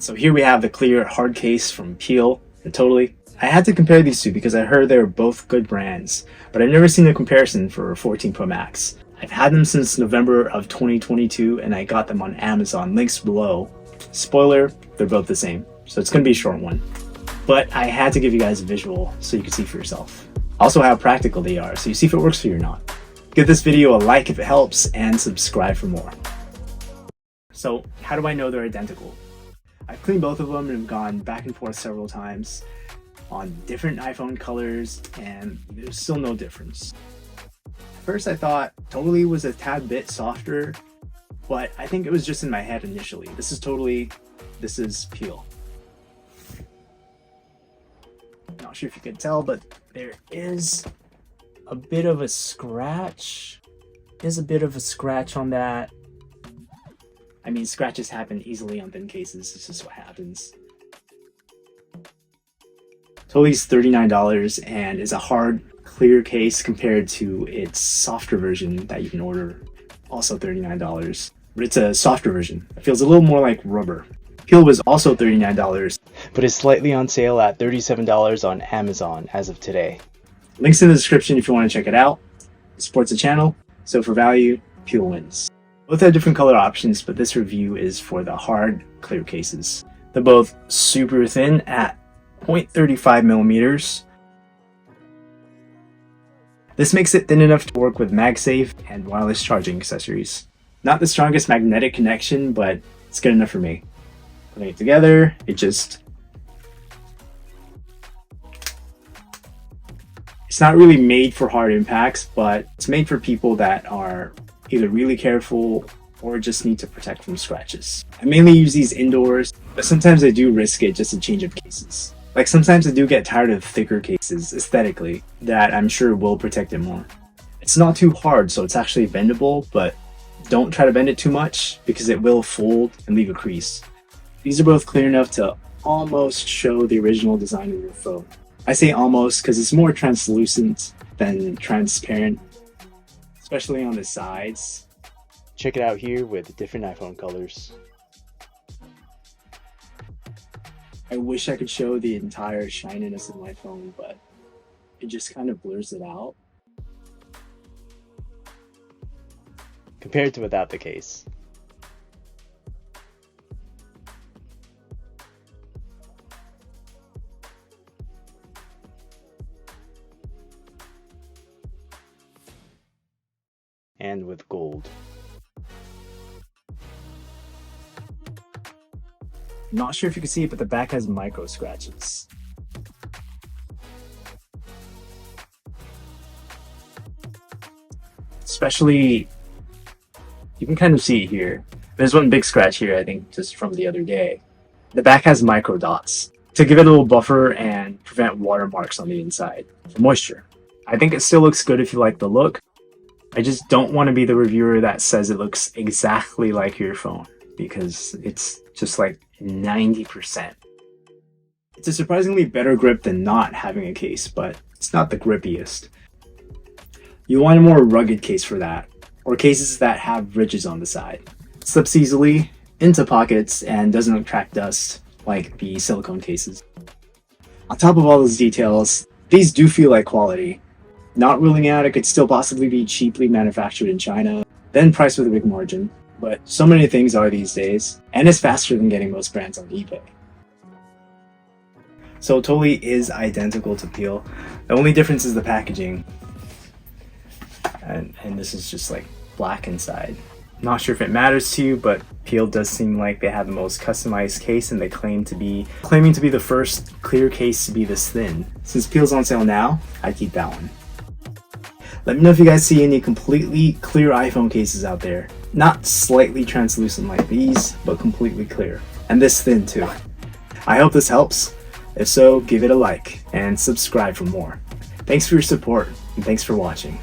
So here we have the clear hard case from Peel and TOTALLEE. I had to compare these two because I heard they were both good brands, but I've never seen a comparison for 14 Pro Max. I've had them since November of 2022 and I got them on Amazon, links below. Spoiler, they're both the same, so it's going to be a short one. But I had to give you guys a visual so you can see for yourself. Also how practical they are, so you see if it works for you or not. Give this video a like if it helps and subscribe for more. So how do I know they're identical? I've cleaned both of them and have gone back and forth several times on different iPhone colors and there's still no difference. At first I thought TOTALLEE was a tad bit softer, but I think it was just in my head initially. This is TOTALLEE, this is Peel. Not sure if you can tell, but there is a bit of a scratch. There's a bit of a scratch on that. I mean, scratches happen easily on thin cases. This is what happens. TOTALLEE's $39 and is a hard, clear case compared to its softer version that you can order, also $39. But it's a softer version. It feels a little more like rubber. Peel was also $39, but is slightly on sale at $37 on Amazon as of today. Links in the description if you want to check it out. It supports the channel, so for value, Peel wins. Both have different color options, but this review is for the hard, clear cases. They're both super thin at 0.35 millimeters. This makes it thin enough to work with Magsafe and wireless charging accessories. Not the strongest magnetic connection, but it's good enough for me. Putting it together, it's not really made for hard impacts, but it's made for people that are either really careful or just need to protect from scratches. I mainly use these indoors, but sometimes I do risk it just to change up cases. Like sometimes I do get tired of thicker cases aesthetically that I'm sure will protect it more. It's not too hard, so it's actually bendable, but don't try to bend it too much because it will fold and leave a crease. These are both clear enough to almost show the original design of your phone. I say almost because it's more translucent than transparent, especially on the sides. Check it out here with different iPhone colors. I wish I could show the entire shininess of my phone, but it just kind of blurs it out. Compared to without the case. And with gold. Not sure if you can see it, but the back has micro scratches. Especially, you can kind of see it here. There's one big scratch here, I think, just from the other day. The back has micro dots to give it a little buffer and prevent watermarks on the inside for moisture. I think it still looks good if you like the look. I just don't want to be the reviewer that says it looks exactly like your phone because it's just like 90%. It's a surprisingly better grip than not having a case, but it's not the grippiest. You want a more rugged case for that, or cases that have ridges on the side. It slips easily into pockets and doesn't attract dust like the silicone cases. On top of all those details, these do feel like quality. Not ruling out it could still possibly be cheaply manufactured in China, then priced with a big margin. But so many things are these days, and it's faster than getting most brands on eBay. So TOTALLEE is identical to Peel. The only difference is the packaging. And this is just like black inside. Not sure if it matters to you, but Peel does seem like they have the most customized case and they claiming to be the first clear case to be this thin. Since Peel's on sale now, I'd keep that one. Let me know if you guys see any completely clear iPhone cases out there. Not slightly translucent like these, but completely clear. And this thin too. I hope this helps. If so, give it a like and subscribe for more. Thanks for your support and thanks for watching.